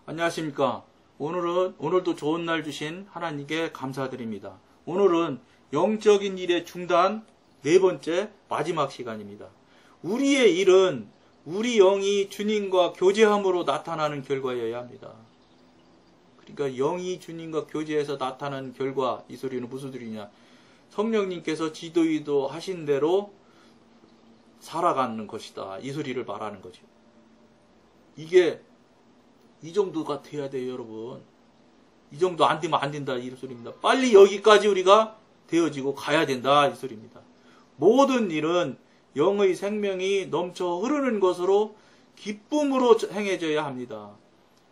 안녕하십니까. 오늘도 좋은 날 주신 하나님께 감사드립니다. 오늘은 영적인 일의 중단 네 번째 마지막 시간입니다. 우리의 일은 우리 영이 주님과 교제함으로 나타나는 결과여야 합니다. 그러니까 영이 주님과 교제해서 나타나는 결과, 이 소리는 무슨 소리냐. 성령님께서 지도유도 하신 대로 살아가는 것이다. 이 소리를 말하는 거죠. 이게 이 정도가 돼야 돼요, 여러분. 이 정도 안 되면 안 된다, 이 소리입니다. 빨리 여기까지 우리가 되어지고 가야 된다, 이 소리입니다. 모든 일은 영의 생명이 넘쳐 흐르는 것으로 기쁨으로 행해져야 합니다.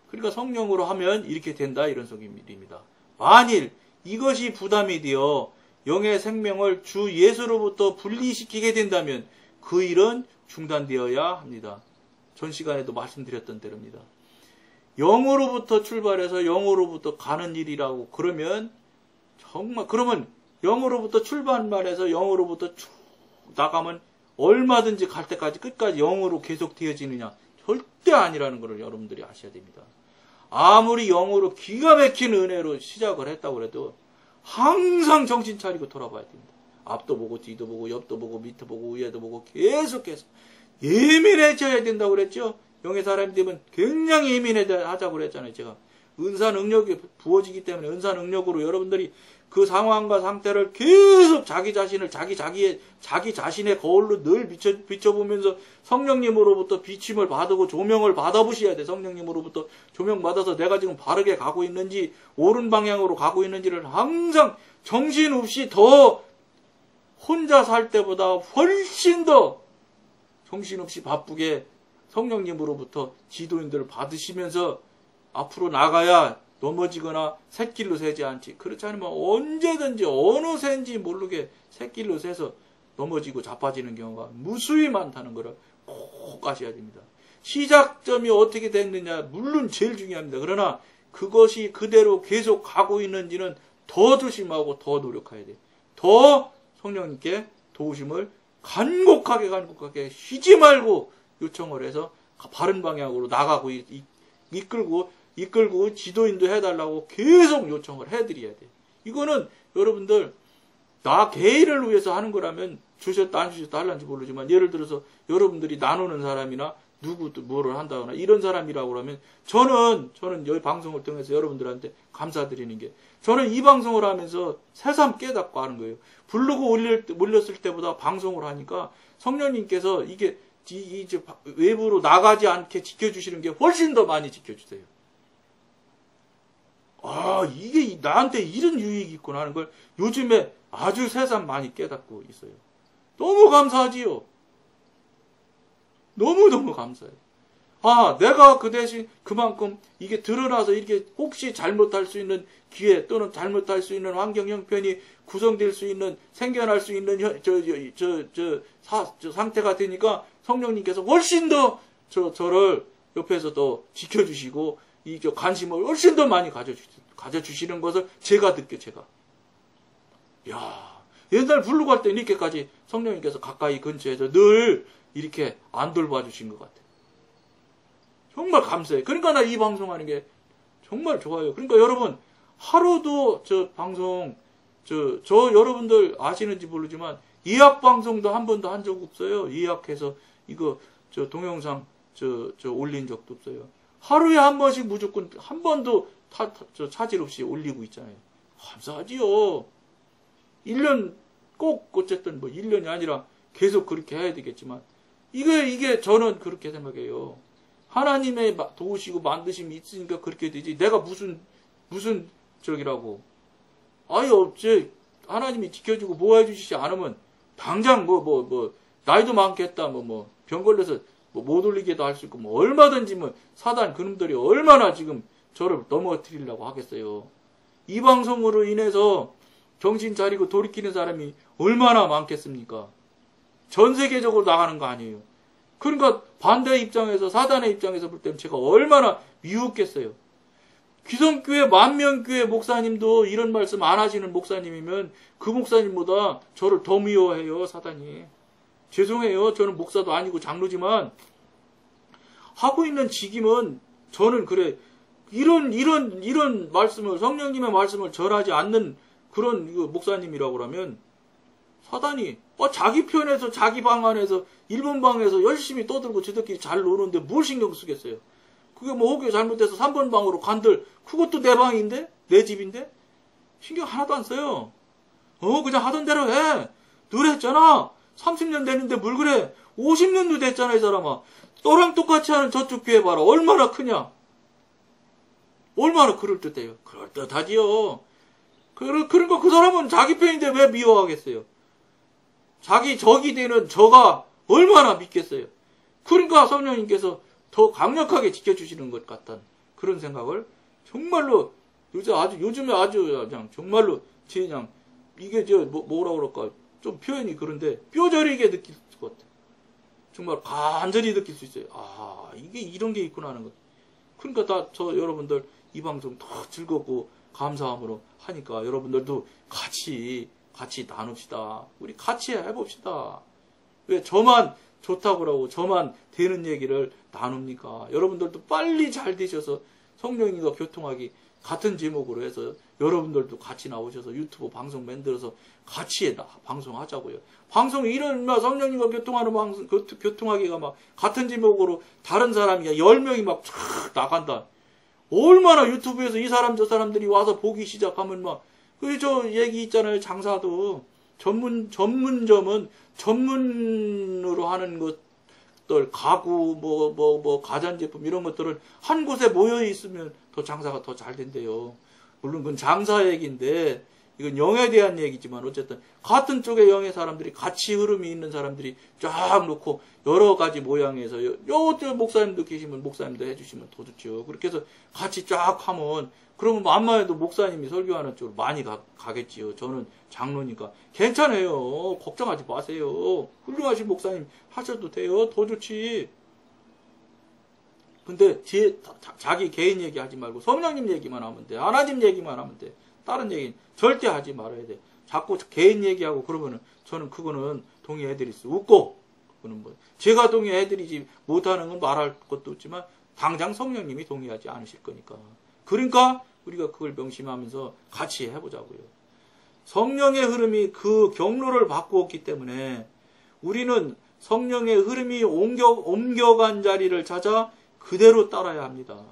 그러니까 성령으로 하면 이렇게 된다, 이런 소리입니다. 만일 이것이 부담이 되어 영의 생명을 주 예수로부터 분리시키게 된다면 그 일은 중단되어야 합니다. 전 시간에도 말씀드렸던 대로입니다. 영으로부터 출발해서 영으로부터 가는 일이라고 그러면 그러면 영으로부터 출발해서 영으로부터 쭉 나가면 얼마든지 갈 때까지 끝까지 영으로 계속 되어지느냐? 절대 아니라는 것을 여러분들이 아셔야 됩니다. 아무리 영으로 기가 막힌 은혜로 시작을 했다고 해도 항상 정신 차리고 돌아봐야 됩니다. 앞도 보고 뒤도 보고 옆도 보고 밑도 보고 위에도 보고 계속해서 예민해져야 된다고 그랬죠. 영의 사람이 되면 굉장히 예민하자고 그랬잖아요. 제가 은사 능력이 부어지기 때문에 은사 능력으로 여러분들이 그 상황과 상태를 계속 자기 자신을 자기 자신의 거울로 늘 비춰보면서 성령님으로부터 비침을 받고 조명을 받아보셔야 돼. 성령님으로부터 조명받아서 내가 지금 바르게 가고 있는지 옳은 방향으로 가고 있는지를 항상 정신없이 더 혼자 살 때보다 훨씬 더 정신없이 바쁘게 성령님으로부터 지도인들을 받으시면서 앞으로 나가야 넘어지거나 샛길로 새지 않지. 그렇지 않으면 언제든지 어느 새인지 모르게 샛길로 새서 넘어지고 자빠지는 경우가 무수히 많다는 것을 꼭 아셔야 됩니다. 시작점이 어떻게 됐느냐 물론 제일 중요합니다. 그러나 그것이 그대로 계속 가고 있는지는 더 조심하고 더 노력해야 돼요. 더 성령님께 도우심을 간곡하게 쉬지 말고 요청을 해서 바른 방향으로 나가고 이끌고 지도인도 해달라고 계속 요청을 해드려야 돼요. 이거는 여러분들 나 개인을 위해서 하는 거라면 주셨다 안 주셨다 할란지 모르지만 예를 들어서 여러분들이 나누는 사람이나 누구도 뭐를 한다거나 이런 사람이라고 하면 저는 여기 방송을 통해서 여러분들한테 감사드리는 게 저는 이 방송을 하면서 새삼 깨닫고 하는 거예요. 부르고 올렸을 때보다 방송을 하니까 성령님께서 이게 이제 외부로 나가지 않게 지켜주시는 게 훨씬 더 많이 지켜주세요. 아, 이게 나한테 이런 유익이 있구나 하는 걸 요즘에 아주 새삼 많이 깨닫고 있어요. 너무 감사하지요. 너무너무 감사해요. 아, 내가 그 대신 그만큼 이게 드러나서 이렇게 혹시 잘못할 수 있는 기회 또는 잘못할 수 있는 환경 형편이 구성될 수 있는 생겨날 수 있는 상태가 되니까 성령님께서 훨씬 더 저를 옆에서 더 지켜주시고 이 관심을 훨씬 더 많이 가져주시는 것을 제가 제가. 야, 옛날 부르고 할 때 이렇게까지 성령님께서 가까이 근처에서 늘 이렇게 안 돌봐 주신 것 같아요. 정말 감사해요. 그러니까 나 이 방송하는 게 정말 좋아요. 그러니까 여러분 하루도 저 방송 저 여러분들 아시는지 모르지만 예약 방송도 한 번도 한 적 없어요. 예약해서 이거 동영상 올린 적도 없어요. 하루에 한 번씩 무조건 한 번도 차질 없이 올리고 있잖아요. 감사하지요. 1년 꼭 어쨌든 뭐 1년이 아니라 계속 그렇게 해야 되겠지만 이게 저는 그렇게 생각해요. 하나님의 도우시고 만드심이 있으니까 그렇게 되지. 내가 무슨 저기라고. 아예 어째 하나님이 지켜주고 보호해 주시지 않으면 당장 나이도 많겠다 병 걸려서 못 올리게도 할 수 있고 얼마든지 사단 그놈들이 얼마나 지금 저를 넘어뜨리려고 하겠어요. 이 방송으로 인해서 정신 차리고 돌이키는 사람이 얼마나 많겠습니까? 전 세계적으로 나가는 거 아니에요. 그러니까 반대의 입장에서 사단의 입장에서 볼 때는 제가 얼마나 미웠겠어요. 귀성교회 만명교회 목사님도 이런 말씀 안 하시는 목사님이면 그 목사님보다 저를 더 미워해요, 사단이. 죄송해요. 저는 목사도 아니고 장로지만 하고 있는 직임은 저는 그래 이런 말씀을, 성령님의 말씀을 전하지 않는 그런 목사님이라고 그러면 사단이 자기 편에서 자기 방 안에서 1번 방에서 열심히 떠들고 지들끼리 잘 노는데 뭘 신경 쓰겠어요. 그게 뭐 혹여 잘못돼서 3번 방으로 간들 그것도 내 방인데 내 집인데 신경 하나도 안 써요. 그냥 하던 대로 해. 늘 했잖아. 30년 됐는데 뭘 그래. 50년도 됐잖아 이 사람아. 너랑 똑같이 하는 저쪽 교회 봐라. 얼마나 크냐. 얼마나 그럴듯해요. 그럴듯하지요. 그러니까 그 사람은 자기 편인데 왜 미워하겠어요. 자기 적이 되는 저가 얼마나 믿겠어요. 그러니까 성령님께서 더 강력하게 지켜주시는 것 같은 그런 생각을 정말로 요즘에 아주 그냥 정말로 그냥 이게 뭐라 그럴까 좀 표현이 그런데 뼈저리게 느낄 것 같아요. 정말 간절히 느낄 수 있어요. 이게 이런 게 있구나 하는 것. 그러니까 여러분들 이 방송 더 즐겁고 감사함으로 하니까 여러분들도 같이 나눕시다. 우리 같이 해봅시다. 왜 저만 좋다고 그러고 저만 되는 얘기를 나눕니까? 여러분들도 빨리 잘 되셔서 성령님과 교통하기 같은 제목으로 해서 여러분들도 같이 나오셔서 유튜브 방송 만들어서 같이 방송하자고요. 방송 이런 성령님과 교통하는 방송, 교통하기가 막 같은 제목으로 다른 사람이 10명이 막 쫙 나간다. 얼마나 유튜브에서 이 사람 저 사람들이 와서 보기 시작하면 저 얘기 있잖아요. 장사도 전문점은 전문으로 하는 것들 가구 가전제품 이런 것들은 한 곳에 모여 있으면 더 장사가 더 잘 된대요. 물론 그건 장사 얘기인데 이건 영에 대한 얘기지만 어쨌든 같은 쪽의 영의 사람들이 같이 흐름이 있는 사람들이 쫙 놓고 여러 가지 모양에서 요쪽 목사님도 계시면 목사님도 해주시면 더 좋죠. 그렇게 해서 같이 쫙 하면 그러면 암마에도 목사님이 설교하는 쪽으로 많이 가겠지요. 저는 장로니까 괜찮아요. 걱정하지 마세요. 훌륭하신 목사님 하셔도 돼요. 더 좋지. 근데 자기 개인 얘기하지 말고 성령님 얘기만 하면 돼. 하나님 얘기만 하면 돼. 다른 얘기는 절대 하지 말아야 돼. 자꾸 개인 얘기하고 그러면은 저는 그거는 동의해드릴 수 없고, 그거는 제가 동의해드리지 못하는 건 말할 것도 없지만 당장 성령님이 동의하지 않으실 거니까. 그러니까 우리가 그걸 명심하면서 같이 해보자고요. 성령의 흐름이 그 경로를 바꾸었기 때문에 우리는 성령의 흐름이 옮겨간 자리를 찾아 그대로 따라야 합니다.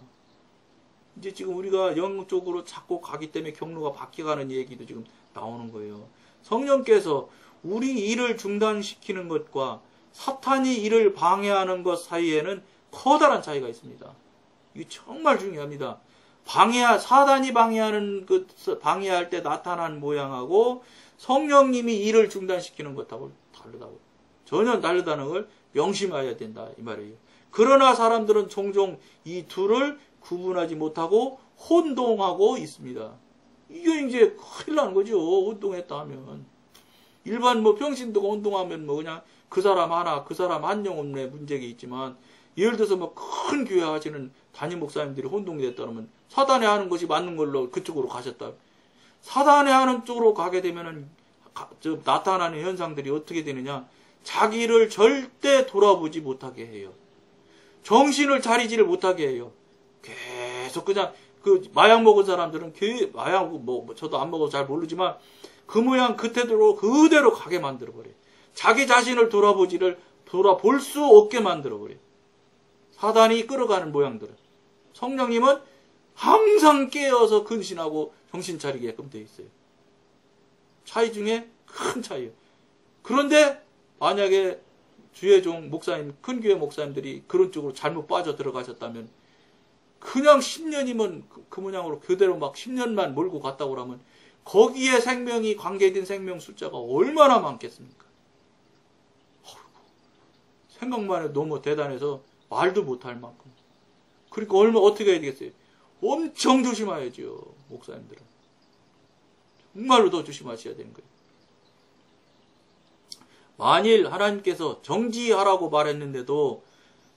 이제 지금 우리가 영 쪽으로 자꾸 가기 때문에 경로가 바뀌어가는 얘기도 지금 나오는 거예요. 성령께서 우리 일을 중단시키는 것과 사탄이 일을 방해하는 것 사이에는 커다란 차이가 있습니다. 이게 정말 중요합니다. 사단이 방해할 때 나타난 모양하고 성령님이 일을 중단시키는 것하고 다르다고. 전혀 다르다는 걸 명심해야 된다. 이 말이에요. 그러나 사람들은 종종 이 둘을 구분하지 못하고 혼동하고 있습니다. 이게 이제 큰일 나는 거죠. 혼동했다 하면. 일반 평신도가 혼동하면 그냥 그 사람 하나, 그 사람 한 영혼의 문제가 있지만, 예를 들어서 큰 교회 하시는 담임 목사님들이 혼동이 됐다 그러면 사단이 하는 것이 맞는 걸로 그쪽으로 가셨다. 사단이 하는 쪽으로 가게 되면은 나타나는 현상들이 어떻게 되느냐? 자기를 절대 돌아보지 못하게 해요. 정신을 차리지를 못하게 해요. 계속 그냥 마약 먹은 사람들은 마약 저도 안 먹어서 잘 모르지만 그 모양 그 태도로 그대로 가게 만들어 버려요. 자기 자신을 돌아볼 수 없게 만들어 버려요. 사단이 끌어가는 모양들은. 성령님은 항상 깨어서 근신하고 정신 차리게끔 되어 있어요. 차이 중에 큰 차이예요. 그런데 만약에 주의 종 목사님, 큰 교회 목사님들이 그런 쪽으로 잘못 빠져 들어가셨다면 그냥 10년이면 그 모양으로 그대로 10년만 몰고 갔다고 하면 거기에 생명이 관계된 생명 숫자가 얼마나 많겠습니까? 생각만 해도 너무 대단해서 말도 못할 만큼. 그러니까 어떻게 해야 되겠어요? 엄청 조심해야죠. 목사님들은. 정말로 더 조심하셔야 되는 거예요. 만일 하나님께서 정지하라고 말했는데도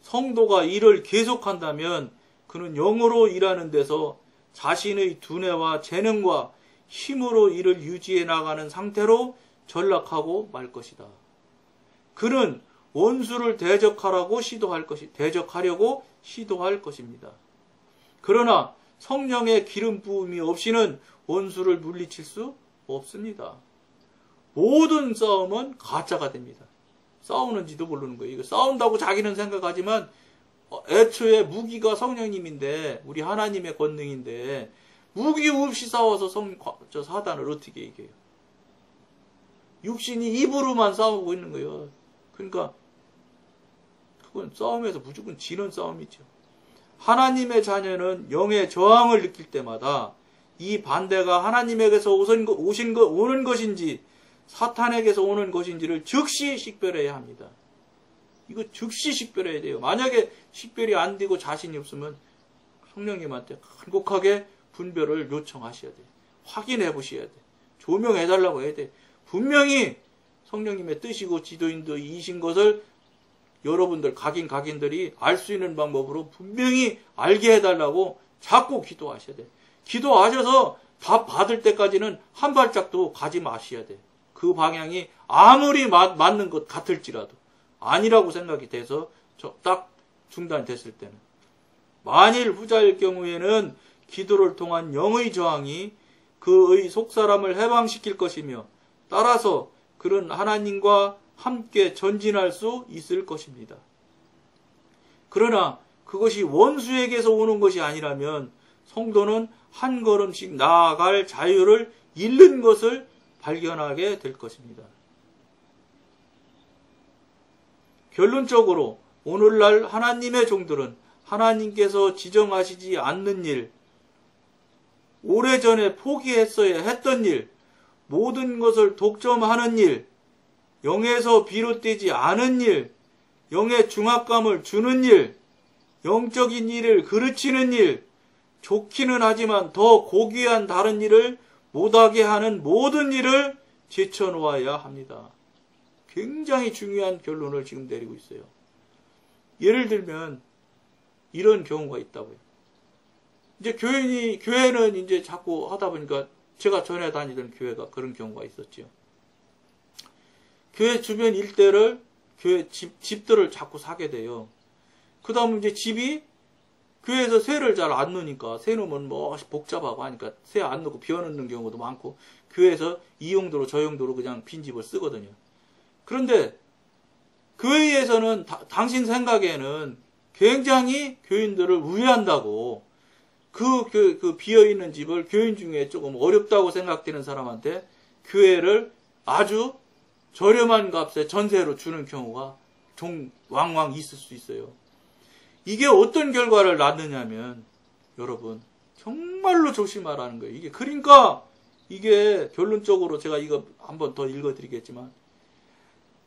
성도가 일을 계속한다면 그는 영으로 일하는 데서 자신의 두뇌와 재능과 힘으로 일을 유지해 나가는 상태로 전락하고 말 것이다. 그는 원수를 대적하려고 시도할 것입니다. 그러나 성령의 기름 부음이 없이는 원수를 물리칠 수 없습니다. 모든 싸움은 가짜가 됩니다. 싸우는지도 모르는 거예요. 이거 싸운다고 자기는 생각하지만 애초에 무기가 성령님인데, 우리 하나님의 권능인데 무기 없이 싸워서 사단을 어떻게 이겨요? 육신이 입으로만 싸우고 있는 거예요. 그러니까 그건 싸움에서 무조건 지는 싸움이죠. 하나님의 자녀는 영의 저항을 느낄 때마다 이 반대가 하나님에게서 오는 것인지 사탄에게서 오는 것인지를 즉시 식별해야 합니다. 이거 즉시 식별해야 돼요. 만약에 식별이 안 되고 자신이 없으면 성령님한테 간곡하게 분별을 요청하셔야 돼요. 확인해 보셔야 돼요. 조명해달라고 해야 돼요. 분명히 성령님의 뜻이고 지도인도이신 것을 여러분들 각인들이 알 수 있는 방법으로 분명히 알게 해달라고 자꾸 기도하셔야 돼요. 기도하셔서 답 받을 때까지는 한 발짝도 가지 마셔야 돼요. 그 방향이 아무리 맞는 것 같을지라도 아니라고 생각이 돼서 딱 중단됐을 때는, 만일 후자일 경우에는 기도를 통한 영의 저항이 그의 속사람을 해방시킬 것이며 따라서 그런 하나님과 함께 전진할 수 있을 것입니다. 그러나 그것이 원수에게서 오는 것이 아니라면 성도는 한 걸음씩 나아갈 자유를 잃는 것을 발견하게 될 것입니다. 결론적으로 오늘날 하나님의 종들은 하나님께서 지정하시지 않는 일, 오래전에 포기했어야 했던 일, 모든 것을 독점하는 일, 영에서 비롯되지 않은 일, 영의 중압감을 주는 일, 영적인 일을 그르치는 일, 좋기는 하지만 더 고귀한 다른 일을 못하게 하는 모든 일을 제쳐놓아야 합니다. 굉장히 중요한 결론을 지금 내리고 있어요. 예를 들면 이런 경우가 있다고요. 이제 교회는 이제 자꾸 하다 보니까, 제가 전에 다니던 교회가 그런 경우가 있었죠. 교회 주변 일대를, 교회 집들을 자꾸 사게 돼요. 그 다음 이제 집이 교회에서 새를 잘 안 넣으니까, 새 넣으면 뭐 복잡하고 하니까 새 안 넣고 비워놓는 경우도 많고, 교회에서 이 용도로 저 용도로 그냥 빈집을 쓰거든요. 그런데 교회에서는 당신 생각에는 굉장히 교인들을 우회한다고, 그 비어있는 집을 교인 중에 조금 어렵다고 생각되는 사람한테 교회를 아주 저렴한 값에 전세로 주는 경우가 왕왕 있을 수 있어요. 이게 어떤 결과를 낳느냐면, 여러분, 정말로 조심하라는 거예요. 그러니까 이게 결론적으로 제가 이거 한번 더 읽어드리겠지만,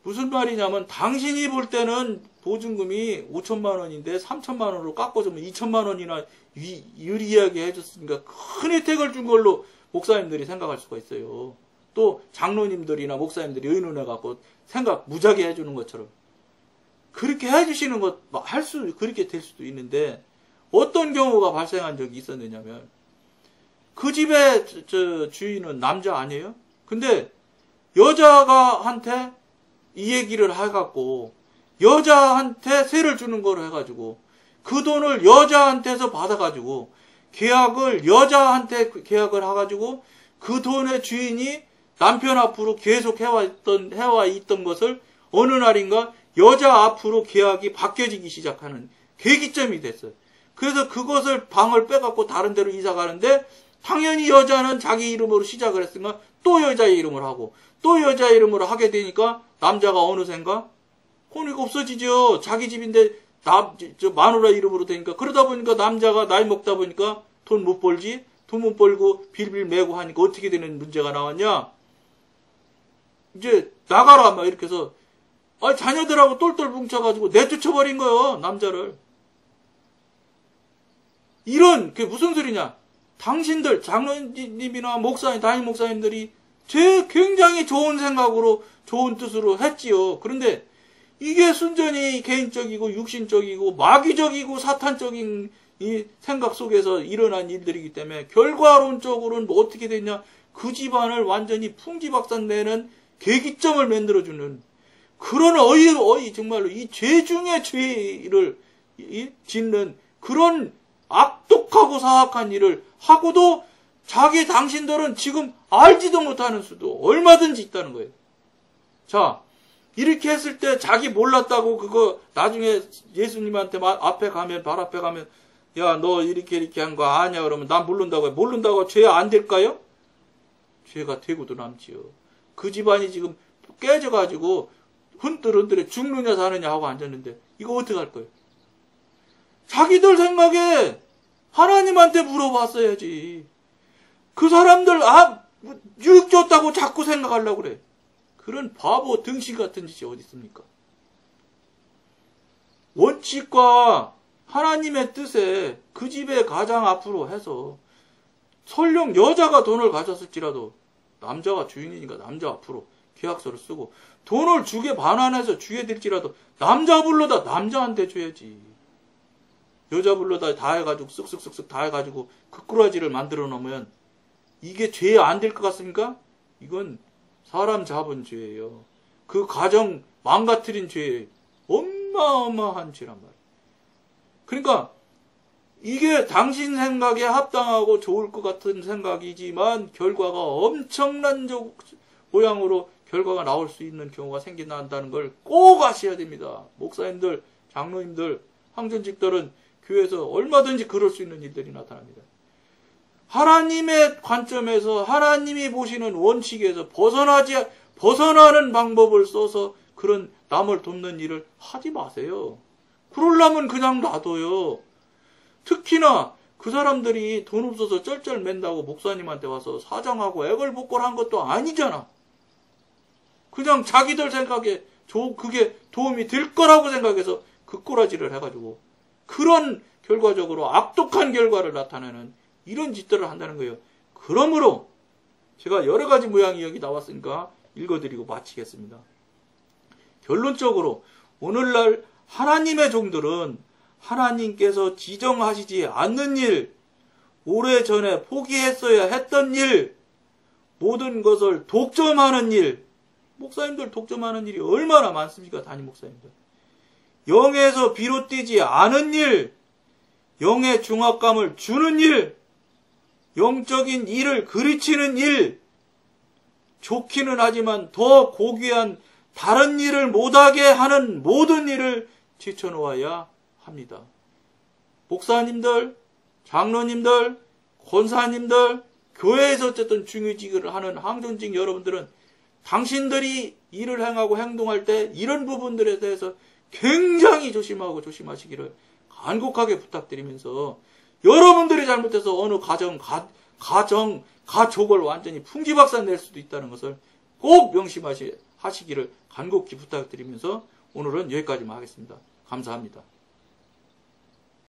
무슨 말이냐면, 당신이 볼 때는 보증금이 5천만 원인데 3천만 원으로 깎아주면 2천만 원이나 유리하게 해줬으니까 큰 혜택을 준 걸로 목사님들이 생각할 수가 있어요. 또 장로님들이나 목사님들이 의논해갖고 생각 무지하게 해주는 것처럼 그렇게 해주시는 것 그렇게 될 수도 있는데, 어떤 경우가 발생한 적이 있었느냐면, 그 집의 주인은 남자 아니에요? 근데 여자가한테 이 얘기를 해갖고 여자한테 세를 주는 거로 해가지고 그 돈을 여자한테서 받아가지고 여자한테 계약을 해가지고 그 돈의 주인이 남편 앞으로 계속 해와 있던 것을 어느 날인가 여자 앞으로 계약이 바뀌어지기 시작하는 계기점이 됐어요. 그래서 그것을 방을 빼갖고 다른 데로 이사 가는데, 당연히 여자는 자기 이름으로 시작을 했으니까 또 여자의 이름을 하고, 또 여자 이름으로 하게 되니까 남자가 어느샌가 혼이가 없어지죠. 자기 집인데 마누라 이름으로 되니까. 그러다 보니까 남자가 나이 먹다 보니까 돈 못 벌지. 돈 못 벌고 빌빌 매고 하니까 어떻게 되는 문제가 나왔냐. 이제 나가라 막 이렇게 해서 자녀들하고 똘똘 뭉쳐가지고 내쫓아버린 거예요. 남자를. 그게 무슨 소리냐. 당신들 장로님이나 목사님, 담임 목사님들이 굉장히 좋은 생각으로 좋은 뜻으로 했지요. 그런데 이게 순전히 개인적이고 육신적이고 마귀적이고 사탄적인 이 생각 속에서 일어난 일들이기 때문에 결과론적으로는 뭐 어떻게 됐냐. 그 집안을 완전히 풍지박산내는 계기점을 만들어주는 그런 정말로 이 죄 중에 죄를 짓는 그런 악독하고 사악한 일을 하고도 당신들은 지금 알지도 못하는 수도 얼마든지 있다는 거예요. 자, 이렇게 했을 때 자기 몰랐다고 그거 나중에 예수님한테 앞에 가면, 발 앞에 가면, 야, 너 이렇게 한 거 아냐? 그러면 난 모른다고 해. 모른다고 죄 안 될까요? 죄가 되고도 남지요. 그 집안이 지금 깨져가지고 흔들흔들해 죽느냐 사느냐 하고 앉았는데 이거 어떻게 할 거예요? 자기들 생각에 하나님한테 물어봤어야지. 그 사람들 유익 줬다고 자꾸 생각하려고 그래. 그런 바보 등신 같은 짓이 어디 있습니까? 원칙과 하나님의 뜻에 그 집에 가장 앞으로 해서 설령 여자가 돈을 가졌을지라도 남자가 주인이니까 남자 앞으로 계약서를 쓰고 돈을 주게 반환해서 주게 될지라도 남자 불러다 남자한테 줘야지. 여자 불러다 다 해가지고 쓱쓱쓱쓱 다 해가지고 그꾸라지를 만들어 놓으면 이게 죄 안 될 것 같습니까? 이건 사람 잡은 죄예요. 그 가정 망가뜨린 죄 어마어마한 죄란 말이에요. 그러니까 이게 당신 생각에 합당하고 좋을 것 같은 생각이지만 결과가 엄청난 모양으로 결과가 나올 수 있는 경우가 생긴다는 걸 꼭 아셔야 됩니다. 목사님들, 장로님들, 황전직들은 교회에서 얼마든지 그럴 수 있는 일들이 나타납니다. 하나님의 관점에서 하나님이 보시는 원칙에서 벗어나는 방법을 써서 그런 남을 돕는 일을 하지 마세요. 그러려면 그냥 놔둬요. 특히나 그 사람들이 돈 없어서 쩔쩔맨다고 목사님한테 와서 사정하고 애걸복걸한 것도 아니잖아. 그냥 자기들 생각에 그게 도움이 될 거라고 생각해서 그 꼬라지를 해가지고 그런 결과적으로 악독한 결과를 나타내는 이런 짓들을 한다는 거예요. 그러므로 제가 여러 가지 모양이 여기 나왔으니까 읽어드리고 마치겠습니다. 결론적으로 오늘날 하나님의 종들은 하나님께서 지정하시지 않는 일, 오래전에 포기했어야 했던 일, 모든 것을 독점하는 일, 목사님들 독점하는 일이 얼마나 많습니까? 담임 목사님들. 영에서 비롯되지 않은 일, 영의 중압감을 주는 일, 영적인 일을 그르치는 일, 좋기는 하지만 더 고귀한 다른 일을 못하게 하는 모든 일을 제쳐놓아야 합니다. 목사님들, 장로님들, 권사님들, 교회에서 어쨌든 중요직을 하는 항존직 여러분들은 당신들이 일을 행하고 행동할 때 이런 부분들에 대해서 굉장히 조심하시기를 간곡하게 부탁드리면서 여러분들이 잘못해서 어느 가족을 완전히 풍지박산 낼 수도 있다는 것을 꼭 명심하시기를 간곡히 부탁드리면서 오늘은 여기까지만 하겠습니다. 감사합니다.